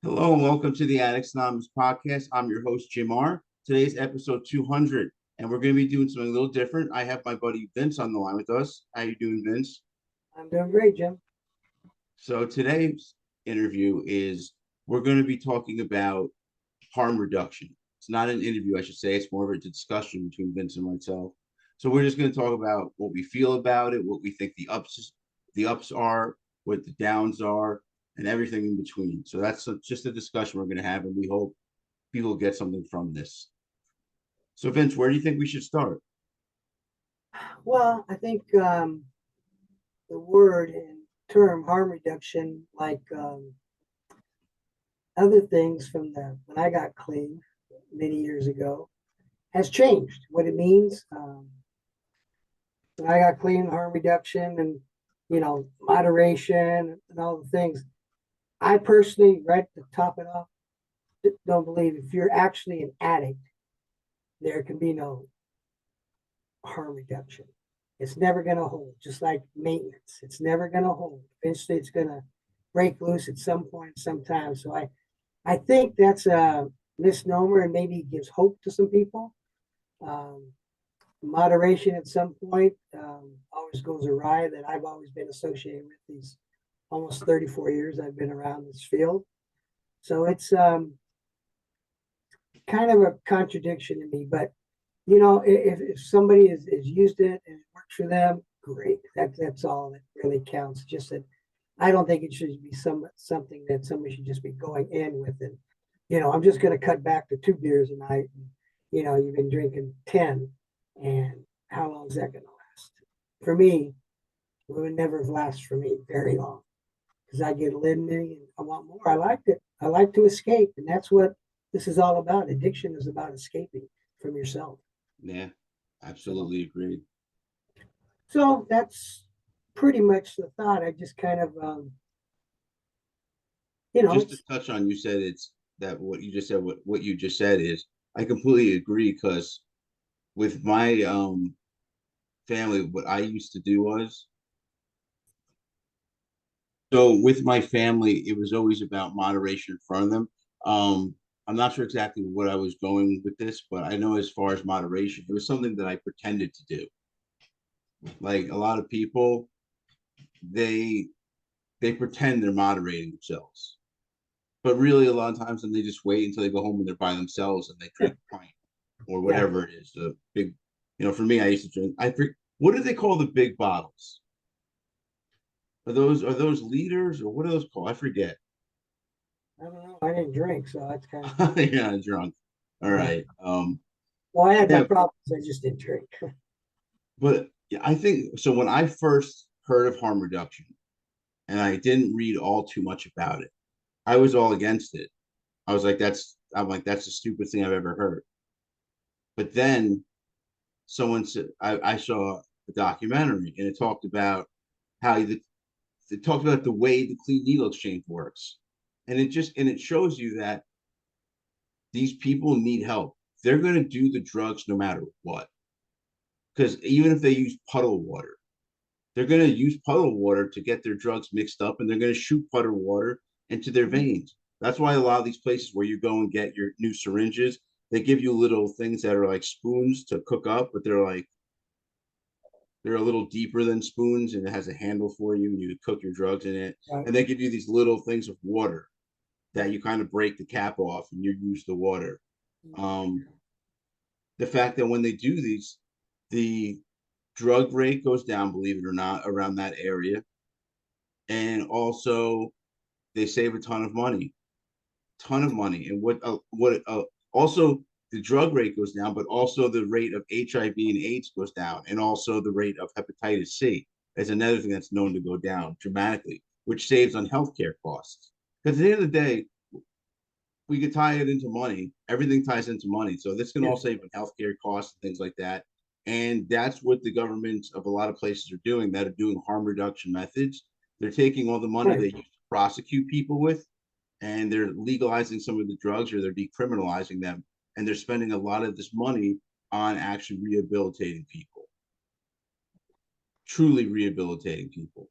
Hello and welcome to the Addicts Anonymous podcast. I'm your host, Jim R. Today's episode 200, and we're going to be doing something a little different. I have my buddy Vince on the line with us. How you doing, Vince? I'm doing great, Jim. So today's interview is we're going to be talking about harm reduction. It's not an interview, I should say. It's more of a discussion between Vince and myself. So we're just going to talk about what we feel about it, what we think the ups are, what the downs are, and everything in between. So that's just a discussion we're going to have, and we hope people get something from this. So, Vince, where do you think we should start? Well, I think the word and term harm reduction, like other things from the when I got clean many years ago, has changed. What it means when I got clean, harm reduction, and moderation and all the things. I personally, right to top it off, don't believe if you're actually an addict, there can be no harm reduction. It's never going to hold, just like maintenance. It's never going to hold. Eventually, it's going to break loose at some point, sometime. So I think that's a misnomer and maybe gives hope to some people. Um, Moderation at some point always goes awry that I've always been associated with these almost 34 years I've been around this field. So it's kind of a contradiction to me, but if somebody is used it and it works for them, great. That's all that really counts. Just that I don't think it should be something that somebody should just be going in with it. I'm just going to cut back to 2 beers a night. And, you've been drinking 10, and how long is that going to last? For me, it would never last for me very long because I get eliminated and I want more. I liked it. I like to escape, and that's what this is all about. Addiction is about escaping from yourself. Yeah, So, absolutely agreed. so that's pretty much the thought. I just kind of, Just to it's touch on, you said it's that what you just said, what you just said is, I completely agree because with my family, what I used to do was, so with my family, it was always about moderation in front of them. I'm not sure exactly what I was going with this, but I know as far as moderation, it was something that I pretended to do. Like a lot of people, they they pretend they're moderating themselves, but really a lot of times, then they just wait until they go home and they're by themselves and they drink a pint or yeah. whatever it is. The big, for me, I used to drink. What do they call the big bottles? Are those liters or what are those called? I forget. I don't know. I didn't drink, so that's kind of Yeah, drunk. All yeah. right. Well, I had my Yeah, problems. I just didn't drink. but yeah, I think so. When I first heard of harm reduction, and I didn't read all too much about it, I was all against it. I'm like, that's the stupidest thing I've ever heard. But then someone said, I saw a documentary and it talked about how it talked about the way the clean needle exchange works. And it shows you that these people need help. They're going to do the drugs no matter what. Because even if they use puddle water, they're going to use puddle water to get their drugs mixed up and they're going to shoot puddle water into their veins. That's why a lot of these places where you go and get your new syringes, they give you little things that are like spoons to cook up, but they're a little deeper than spoons and it has a handle for you and you cook your drugs in it. Right. And they give you these little things of water that you kind of break the cap off and you use the water. Um, the fact that when they do these, the drug rate goes down, believe it or not, around that area. And also they save a ton of money. And also the drug rate goes down, but also the rate of HIV and AIDS goes down, and also the rate of hepatitis C is another thing that's known to go down dramatically, which saves on healthcare costs. Because at the end of the day, we could tie it into money. Everything ties into money, so this can all Yes. save on healthcare costs and things like that. And that's what the governments of a lot of places are doing that are doing harm reduction methods. They're taking all the money Right. they used to prosecute people with and they're legalizing some of the drugs or they're decriminalizing them and they're spending a lot of this money on actually rehabilitating people, truly rehabilitating people.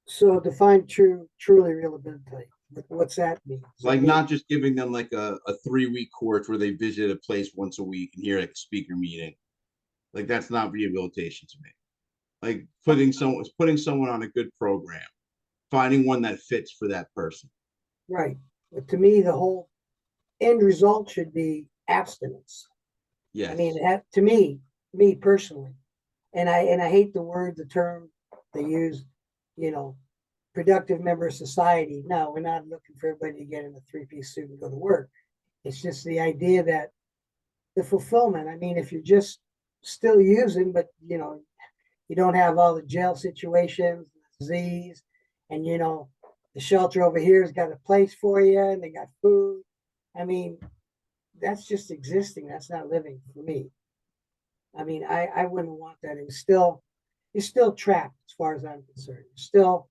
So define truly rehabilitate. What's that mean? Does that Like mean not just giving them like a 3 week course where they visit a place once a week and hear like a speaker meeting. Like that's not rehabilitation to me. Like putting someone on a good program, finding one that fits for that person. right? But to me, the whole end result should be abstinence. I mean, Yes. to me personally, and I hate the term they use, you know, productive member of society. No, we're not looking for everybody to get in a three-piece suit and go to work. It's just the idea that the fulfillment. I mean, if you're just still using, but you don't have all the jail situations, disease, and the shelter over here has got a place for you, and they got food. I mean, that's just existing. That's not living for me. I mean, I wouldn't want that. You're still trapped as far as I'm concerned. You're still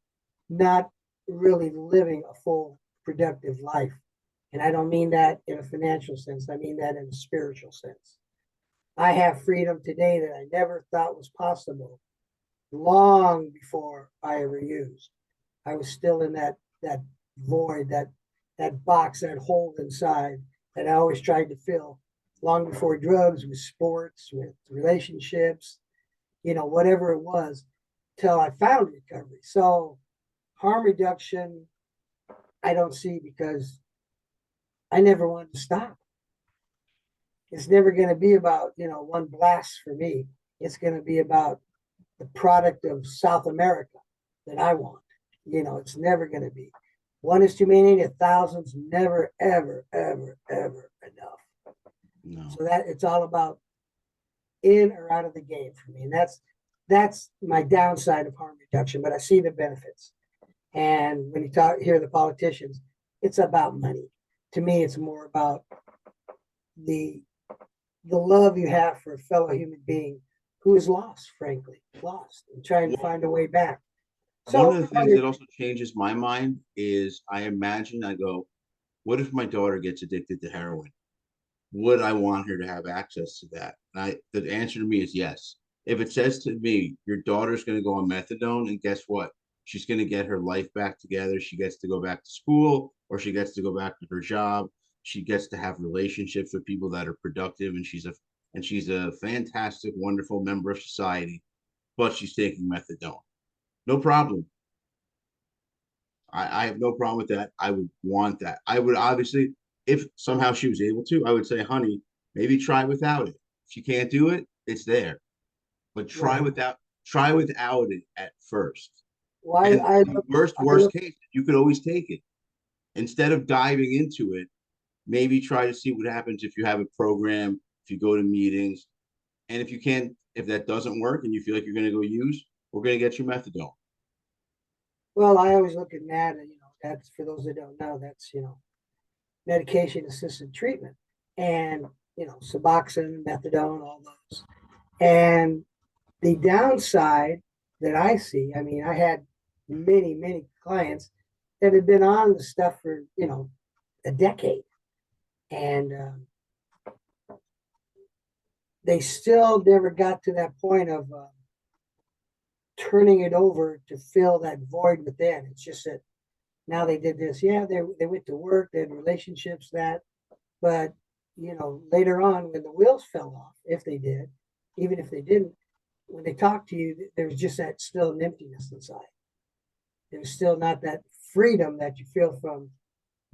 not really living a full productive life. And I don't mean that in a financial sense. I mean that in a spiritual sense. I have freedom today that I never thought was possible long before I ever used. I was still in that void, that box, that hole inside that I always tried to fill long before drugs, with sports, with relationships, whatever it was, till I found recovery. So harm reduction, I don't see, because I never wanted to stop. It's never going to be about, one blast for me. It's going to be about the product of South America that I want. It's never going to be. One is too many, a thousand's never, ever, ever, ever enough. No. So that it's all about in or out of the game for me. And that's my downside of harm reduction, but I see the benefits. And when you hear the politicians, it's about money. To me, it's more about the the love you have for a fellow human being who is lost, frankly, lost, and trying to find a way back. One So of the things that also changes my mind is I go, what if my daughter gets addicted to heroin? Would I want her to have access to that? And the answer to me is yes. If it says to me, your daughter's going to go on methadone, and guess what? She's going to get her life back together. She gets to go back to school, or she gets to go back to her job. She gets to have relationships with people that are productive, and she's a fantastic, wonderful member of society. But she's taking methadone. No problem. I have no problem with that. I would want that. I would obviously, if somehow she was able to, I would say, honey, maybe try without it. If you can't do it, it's there. But right. try without it at first. Well, And in worst case, you could always take it. Instead of diving into it, maybe try to see what happens if you have a program, if you go to meetings. And if that doesn't work and you feel like you're going to go use, we're going to get you methadone. I always look at that, and that's, for those that don't know, that's medication assisted treatment, and Suboxone, methadone, all those. And the downside that I see, I mean, I had many, many clients that had been on the stuff for a decade, and they still never got to that point of turning it over to fill that void within. It's just that now they did this. Yeah, they went to work, they had relationships, but later on, when the wheels fell off, if they did, even if they didn't, when they talk to you, there's just that still an emptiness inside. There's still not that freedom that you feel from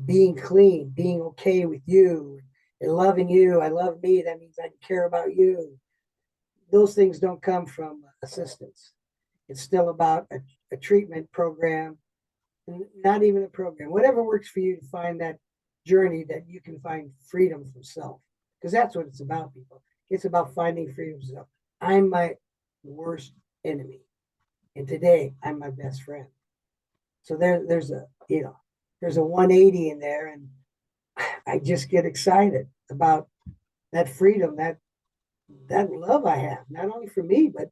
being clean, being okay with you, and loving you. I love me. That means I care about you. Those things don't come from assistance. It's still about a treatment program, not even a program, whatever works for you to find that journey that you can find freedom from self. Because that's what it's about, people. It's about finding freedom from self. I'm my worst enemy. And today I'm my best friend. So there's a 180 in there, and I just get excited about that freedom, that love I have, not only for me, but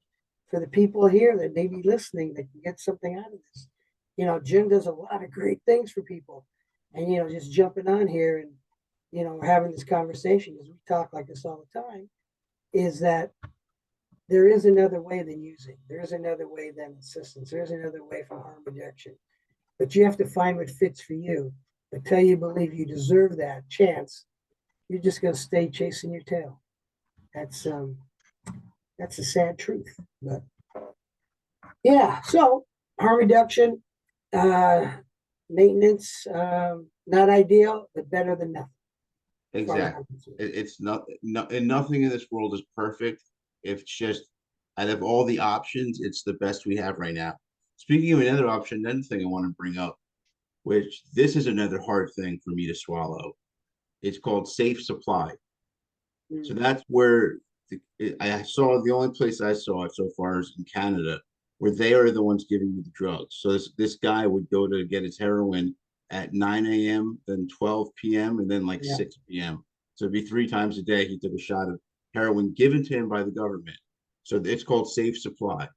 for the people here that may be listening that can get something out of this. Jim does a lot of great things for people. And, just jumping on here and, we're having this conversation, because we talk like this all the time, is that there is another way than using. There is another way than assistance. There is another way from harm reduction. But you have to find what fits for you. until you believe you deserve that chance, you're just going to stay chasing your tail. That's um, that's a sad truth. But yeah, so harm reduction, uh, maintenance, not ideal, but better than nothing. As far as Exactly. I'm concerned. It's not, no, and nothing in this world is perfect. It's just out of all the options, it's the best we have right now. Speaking of another option, another thing I want to bring up, which this is another hard thing for me to swallow. It's called safe supply. So Mm, that's where I saw the only place I saw it so far is in Canada, where they are the ones giving you the drugs. So this guy would go to get his heroin at 9 a.m., then 12 p.m., and then like yeah. 6 p.m. So it'd be 3 times a day he took a shot of heroin given to him by the government. So it's called safe supply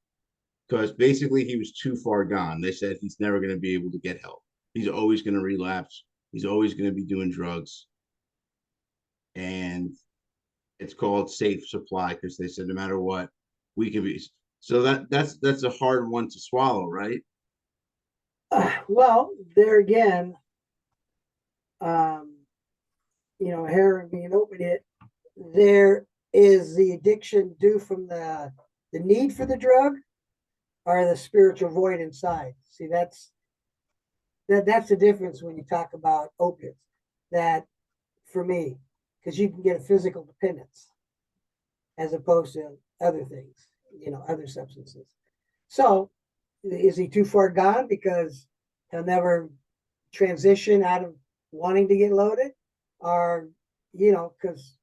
because basically he was too far gone. They said he's never going to be able to get help. He's always going to relapse. He's always going to be doing drugs. And it's called safe supply because they said no matter what, we can be. So that's a hard one to swallow, right? Well, there again, um, heroin being opiate, there is the addiction due from the need for the drug or the spiritual void inside. See, that's the difference when you talk about opiates. That for me, because you can get a physical dependence as opposed to other things, other substances. So, is he too far gone because he'll never transition out of wanting to get loaded, or because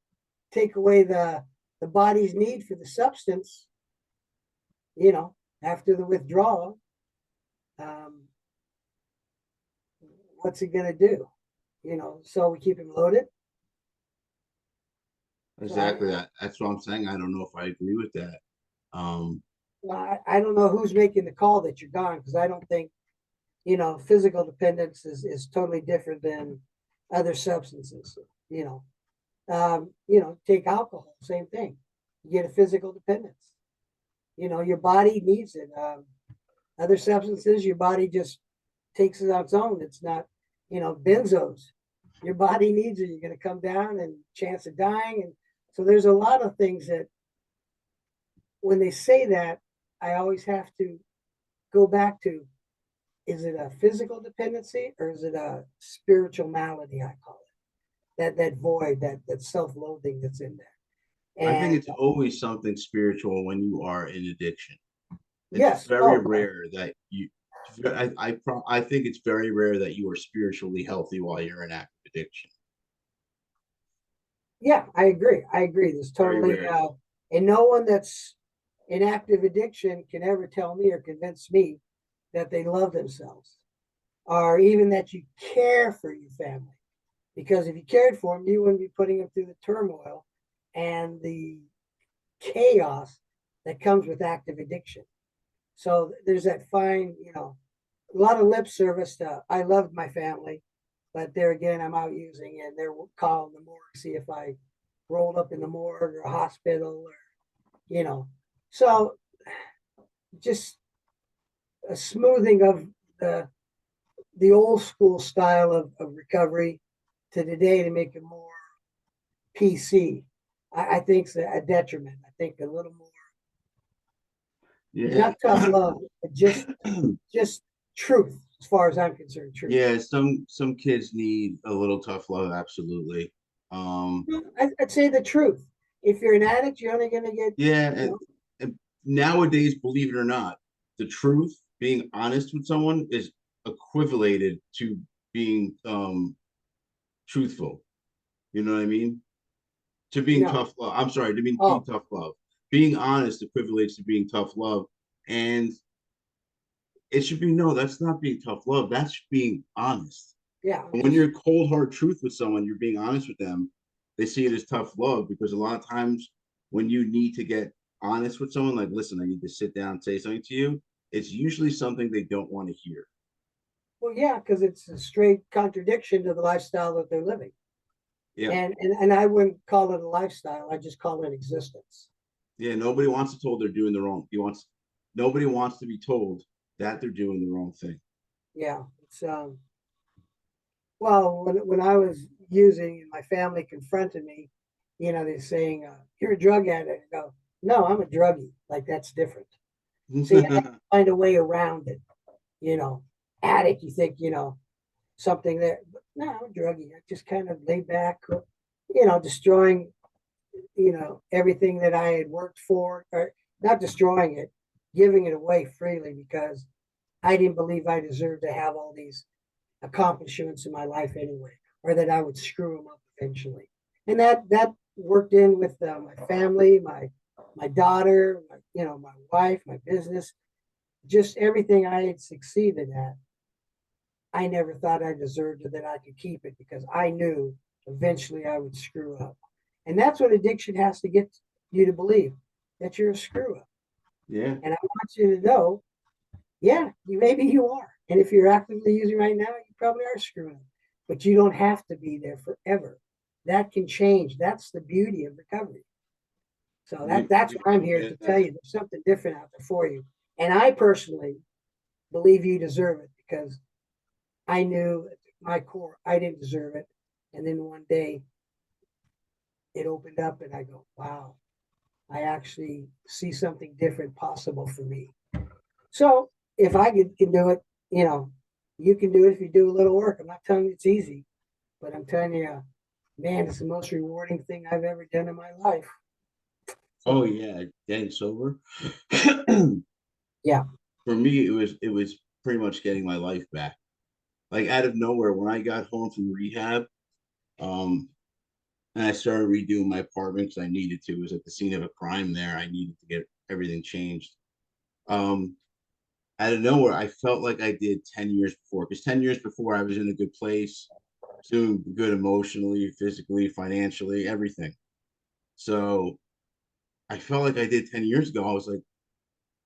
take away the body's need for the substance, you know, after the withdrawal, um, what's he gonna do? So we keep him loaded. So Exactly. That's what I'm saying. I don't know if I agree with that. Um, I don't know who's making the call that you're gone, because I don't think physical dependence is totally different than other substances. Take alcohol, same thing. You get a physical dependence. Your body needs it. Other substances, your body just takes it on its own. It's not, benzos. Your body needs it. You're going to come down and chance of dying. And so there's a lot of things that when they say that, I always have to go back to, is it a physical dependency or is it a spiritual malady? I call it that void, that self-loathing that's in there. I think And it's always something spiritual when you are in addiction. It's yes, very oh yeah, rare that you. I think it's very rare that you are spiritually healthy while you're in active addiction. yeah, I agree. I agree. There's Very totally, rare. and no one that's in active addiction can ever tell me or convince me that they love themselves, or even that you care for your family. Because if you cared for them, you wouldn't be putting them through the turmoil and the chaos that comes with active addiction. So there's that fine, a lot of lip service to I loved my family, but there again, I'm out using it. They're calling the morgue, see if I rolled up in the morgue or a hospital, or you know. So just a smoothing of the old school style of recovery to today to make it more PC. I think it's a detriment. I think a little more, Yeah. not tough love, but just truth, as far as I'm concerned, truth. Yeah, some kids need a little tough love, absolutely. Um, I'd say the truth. If you're an addict, you're only going to get, yeah, you know, and nowadays, believe it or not, the truth, being honest with someone is equivalated to being truthful. You know what I mean? To being no. tough love. I'm sorry, to being Oh, tough love. Being honest equivalates to being tough love. And it should be no, that's not being tough love. That's being honest. yeah, And when just you're cold hard truth with someone, you're being honest with them. They see it as tough love because a lot of times when you need to get honest with someone, like, listen, I need to sit down and say something to you, it's usually something they don't want to hear. well, yeah, because it's a straight contradiction to the lifestyle that they're living. Yeah. And I wouldn't call it a lifestyle. I just call it existence. Yeah. Nobody wants to told they're doing the wrong. Nobody wants to be told that they're doing the wrong thing. Yeah, it's Well, when I was using and my family confronted me, they're saying, "You're a drug addict." I go, "No, I'm a druggie." Like that's different. See, I had to find a way around it. You know, addict. You think something there? But no, I'm a druggie. I just kind of lay back, destroying everything that I had worked for, or not destroying it, giving it away freely because I didn't believe I deserved to have all these accomplishments in my life anyway, or that I would screw them up eventually. And that worked in with my family, my daughter, my wife, my business, just everything I had succeeded at. I never thought I deserved it, that I could keep it because I knew eventually I would screw up. And that's what addiction has to get you to believe, that you're a screw up. Yeah. And I want you to know, yeah, maybe you are. And if you're actively using right now, you probably are screwing up. But you don't have to be there forever. That can change. That's the beauty of recovery. So that's what I'm here Yeah, to tell you. There's something different out there for you. And I personally believe you deserve it because I knew at my core I didn't deserve it. And then one day it opened up and I go, wow, I actually see something different possible for me. So if I can do it, you know, you can do it if you do a little work. I'm not telling you it's easy, but I'm telling you, man, it's the most rewarding thing I've ever done in my life. oh So yeah, getting sober. yeah, For me, it was pretty much getting my life back. Like out of nowhere, when I got home from rehab, um, and I started redoing my apartment because I needed to. It was at the scene of a crime there. I needed to get everything changed. Um, Out of nowhere, I felt like I did 10 years before. Because 10 years before, I was in a good place, doing good emotionally, physically, financially, everything. So I felt like I did 10 years ago. I was like,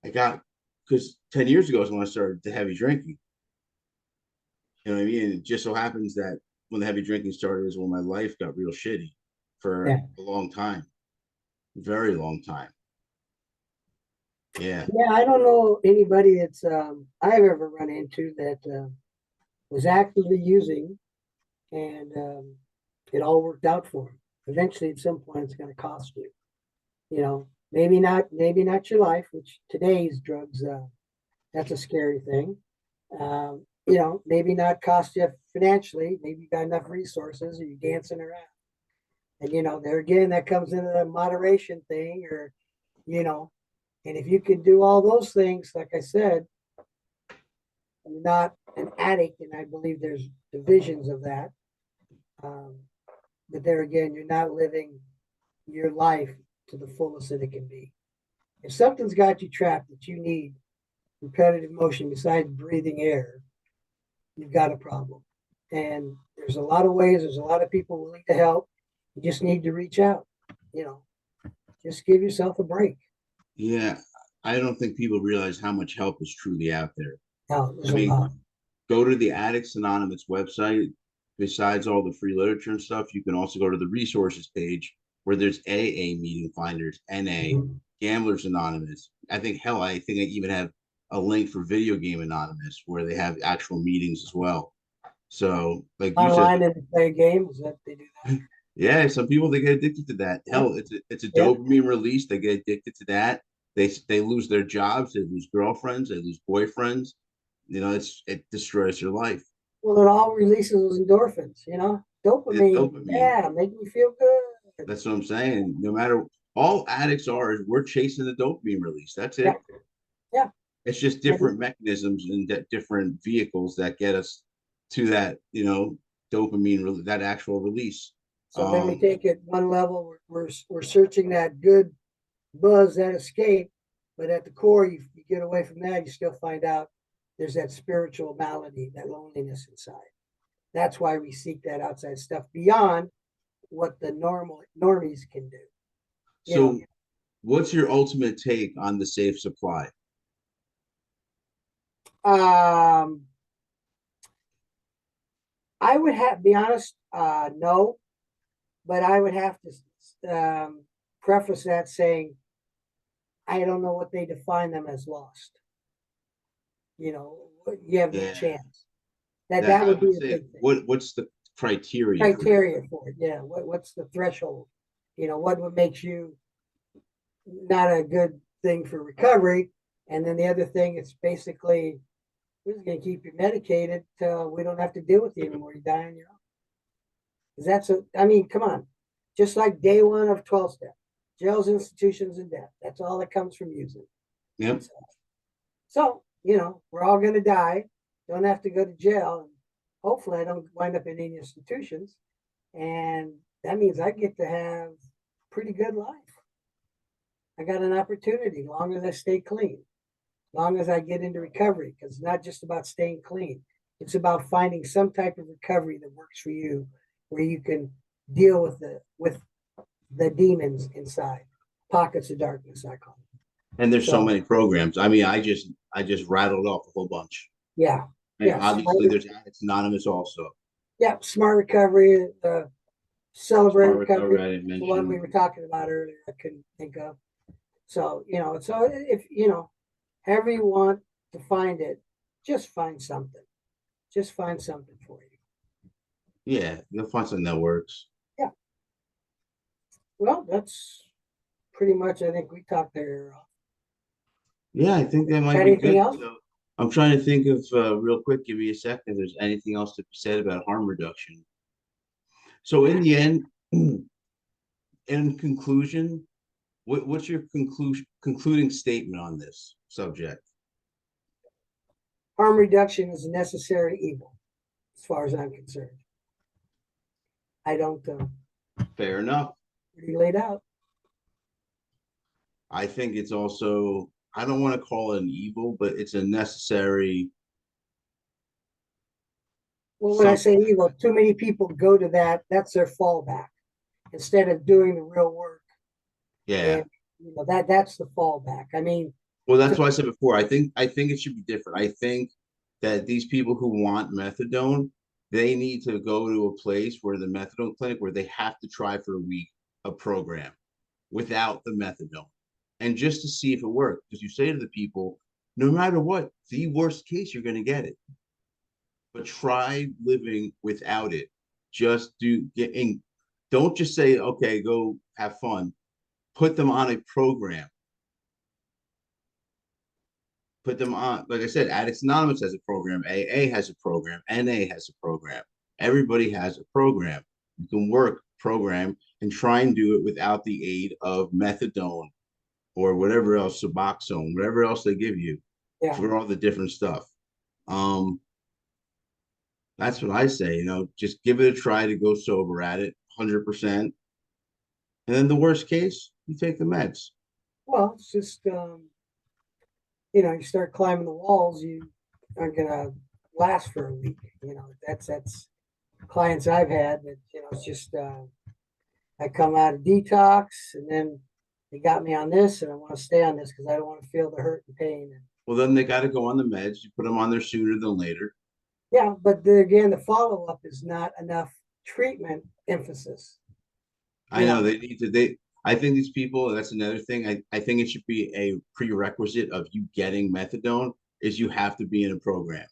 I got, because 10 years ago is when I started the heavy drinking. You know what I mean? And it just so happens that when the heavy drinking started is when my life got real shitty for yeah, a long time, very long time. Yeah. yeah. I don't know anybody that's I've ever run into that was actively using, and it all worked out for them. Eventually, at some point, it's going to cost you. Maybe not your life, which today's drugs, that's a scary thing. Maybe not cost you financially. Maybe you got enough resources, or you're dancing around. And there again, that comes into the moderation thing, or you know, and if you can do all those things, like I said, you're not an addict, and I believe there's divisions of that. Um, but there again, you're not living your life to the fullest that it can be. If something's got you trapped that you need repetitive motion besides breathing air, you've got a problem. And there's a lot of ways, there's a lot of people willing to help. You just need to reach out, you know, just give yourself a break. Yeah. I don't think people realize how much help is truly out there. Now, I there's a mean, lot. go to the Addicts Anonymous website. Besides all the free literature and stuff, you can also go to the resources page where there's AA meeting finders, NA, Mhm. Gamblers Anonymous. I think I even have a link for Video Game Anonymous where they have actual meetings as well. So, like you said, Online and play games that they do that. yeah, some people they get addicted to that. Yeah, Hell, it's a yeah. dopamine release. They get addicted to that. They lose their jobs. They lose girlfriends. They lose boyfriends. It destroys your life. Well, it all releases those endorphins, It's dopamine. dopamine. Yeah, make me feel good. That's what I'm saying. No matter all addicts are, is we're chasing the dopamine release. That's Yeah, it. yeah. It's just And different mechanisms and different vehicles that get us to that, dopamine, that actual release. so then we Um, take it one level. We're searching that good buzz, that escape, but at the core, you get away from that, you still find out there's that spiritual malady, that loneliness inside. That's why we seek that outside stuff beyond what the normies can do. You know, so what's your ultimate take on the safe supply? um, I would have be honest, no, but I would have to preface that saying I don't know what they define them as lost. You have no Yeah. chance. that I would would be a say, big thing. what's the criteria for you? Criteria for it. Yeah. What's the threshold? What makes you not a good thing for recovery? And then the other thing, it's basically we're just going to keep you medicated till we don't have to deal with you anymore. You die on your own. Because I mean, come on. Just like day one of 12 step, jails, institutions, and death. That's all that comes from using. Yep. So, we're all going to die. Don't have to go to jail. And hopefully, I don't wind up in any institutions. And that means I get to have a pretty good life. I got an opportunity as long as I stay clean, as long as I get into recovery, because it's not just about staying clean. It's about finding some type of recovery that works for you, where you can deal with the demons inside, pockets of darkness, I call it. And there's so So many programs. I mean, I just rattled off a whole bunch. yeah, And yeah, obviously, there's Addicts Anonymous also. yeah, smart recovery, celebrate Smart recovery. Recovery, I didn't The one we mention. were talking about earlier, I couldn't think of. So if however you want to find it, just find something. Just find something for you. Yeah, you'll find something that works. Yeah. Well, that's pretty much. I think we talked there. Yeah, I think that might be Anything good. else? So I'm trying to think of real quick. Give me a second. If there's anything else to be said about harm reduction. So in the end, in conclusion, what's your concluding statement on this subject? Harm reduction is a necessary evil, as far as I'm concerned. I don't. Fair enough. Pretty laid out. I think it's also, I don't want to call it an evil, but it's a necessary Well, when I say something. evil, too many people go to that. That's their fallback instead of doing the real work. Yeah. And that's the fallback. I mean, Well, that's to, why I said before. I think it should be different. I think that these people who want methadone, they need to go to a place where the methadone clinic where they have to try for a week a program without the methadone. And just to see if it works. Because you say to the people, no matter what, the worst case, you're going to get it. But try living without it. Just do getting, don't just say, okay, go have fun. Put them on a program. Put them on, like I said, Addicts Anonymous has a program, AA has a program, NA has a program. Everybody has a program. You can work program and try and do it without the aid of methadone or whatever else, Suboxone, whatever else they give you yeah. for all the different stuff. Um, that's what I say. Just give it a try to go sober at it, 100%. And then the worst case, you take the meds. Well, it's just you start climbing the walls, you aren't gonna last for a week. That's clients I've had that it's just I come out of detox and then they got me on this and I want to stay on this because I don't want to feel the hurt and pain. Well, then they got to go on the meds. You put them on there sooner than later. Yeah, but again, the follow up is not enough treatment emphasis. I know they need to. I think these people. That's another thing. I think it should be a prerequisite of you getting methadone is you have to be in a program.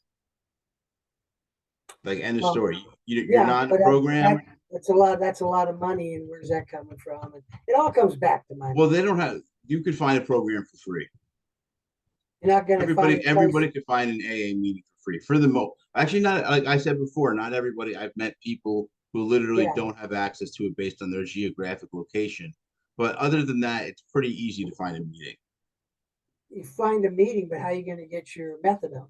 Like end of Well, story. You're yeah, not in but a program. that's a lot. That's a lot of money, and where's that coming from? And it all comes back to money. Well, they don't have. You could find a program for free. You're not going to find a place. Everybody could find an AA meeting for free. For the most, actually, not like I said before. Not everybody. I've met people who literally Yeah, don't have access to it based on their geographic location. But other than that, it's pretty easy to find a meeting. you find a meeting, but how are you going to get your methadone?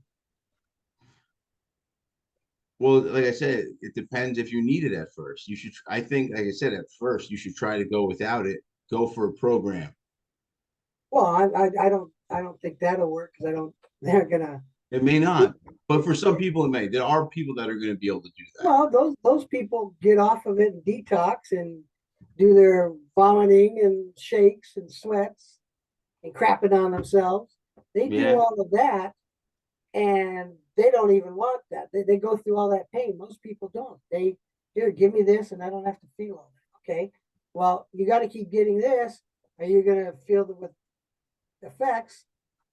Well, like I said, it depends if you need it at first. You should, I think, like I said, at first, you should try to go without it. Go for a program. Well, I don't think that'll work because I don't. They're gonna. It may not, but for some people, it may. There are people that are going to be able to do that. Well, those people get off of it and detox and do their vomiting and shakes and sweats and crapping on themselves. They do Yeah. all of that and they don't even want that. They go through all that pain. Most people don't. Here, give me this and I don't have to feel all that. Okay. Well, you got to keep getting this or you're going to feel with effects.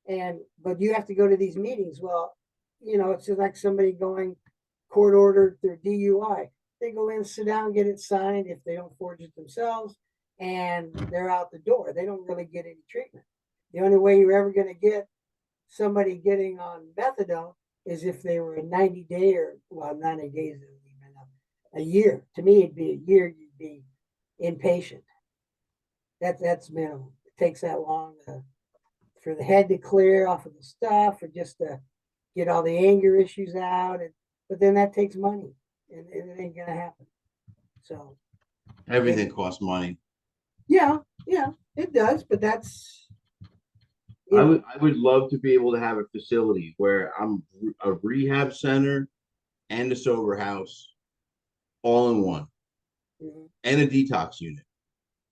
But you have to go to these meetings. Well, it's just like somebody going court ordered their DUI. They go in, sit down, get it signed if they don't forge it themselves, and they're out the door. They don't really get any treatment. The only way you're ever going to get somebody getting on methadone is if they were a 90-day or, well, 90 days, a year. To me, it'd be a year you'd be inpatient. That's minimum. It takes that long for the head to clear off of the stuff, or just to get all the anger issues out. But then that takes money, and it ain't gonna happen. So Everything costs money. yeah, yeah, it does. But that's I would love to be able to have a facility where I'm a rehab center and a sober house all in one, and a detox unit.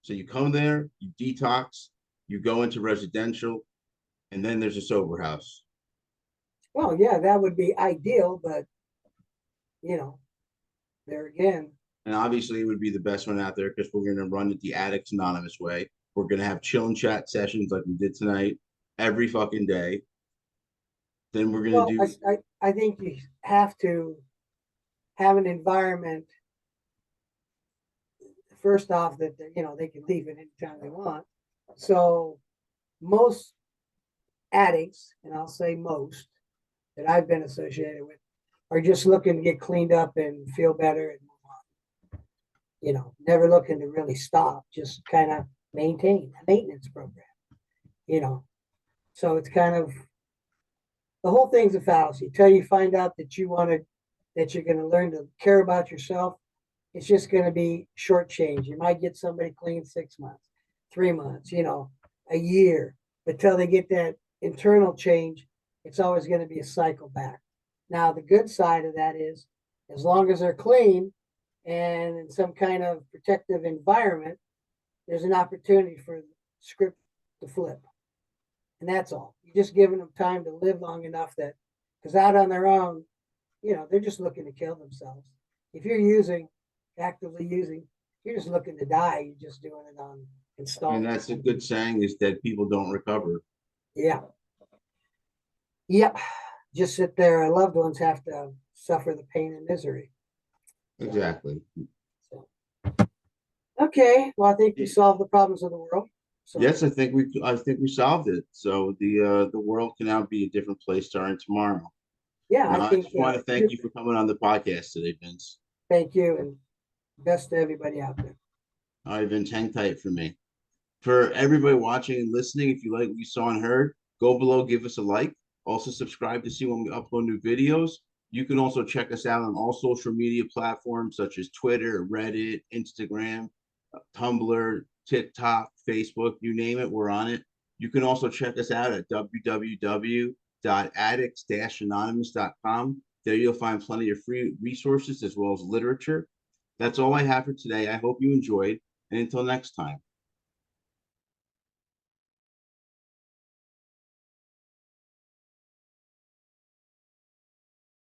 So you come there, you detox, you go into residential, and then there's a sober house. well, yeah, that would be ideal. But you know, there again, And obviously, it would be the best one out there because we're going to run it the Addicts Anonymous way. We're going to have chill and chat sessions like we did tonight every fucking day. Then we're going to well, do. I think you have to have an environment. First off, that they can leave it anytime they want. So most addicts, and I'll say most that I've been associated with, are just looking to get cleaned up and feel better and move on. Never looking to really stop, just kind of maintain a maintenance program. You know, so it's kind of the whole thing's a fallacy. Until you find out that that you're going to learn to care about yourself, it's just going to be short change. You might get somebody clean 6 months, 3 months, a year. But till they get that internal change, it's always going to be a cycle back. Now, the good side of that is, as long as they're clean and in some kind of protective environment, there's an opportunity for the script to flip. And that's all. You're just giving them time to live long enough that, because out on their own, they're just looking to kill themselves. If you're actively using, you're just looking to die. You're just doing it on installment. And that's a good saying, is that people don't recover. Yeah. Yep. Just sit there. Our loved ones have to suffer the pain and misery. Exactly. So, okay. Well, I think we solved the problems of the world. So, Yes, I think we solved it. So the world can now be a different place starting tomorrow. yeah, No, I I think. just want to thank you for coming on the podcast today, Vince. Thank you, and best to everybody out there. All right, Vince, hang tight for me. For everybody watching and listening, if you like what you saw and heard, go below, give us a like. Also, subscribe to see when we upload new videos. You can also check us out on all social media platforms such as Twitter, Reddit, Instagram, Tumblr, TikTok, Facebook, you name it, we're on it. You can also check us out at www.addicts-anonymous.com. There you'll find plenty of free resources as well as literature. That's all I have for today. I hope you enjoyed, and until next time.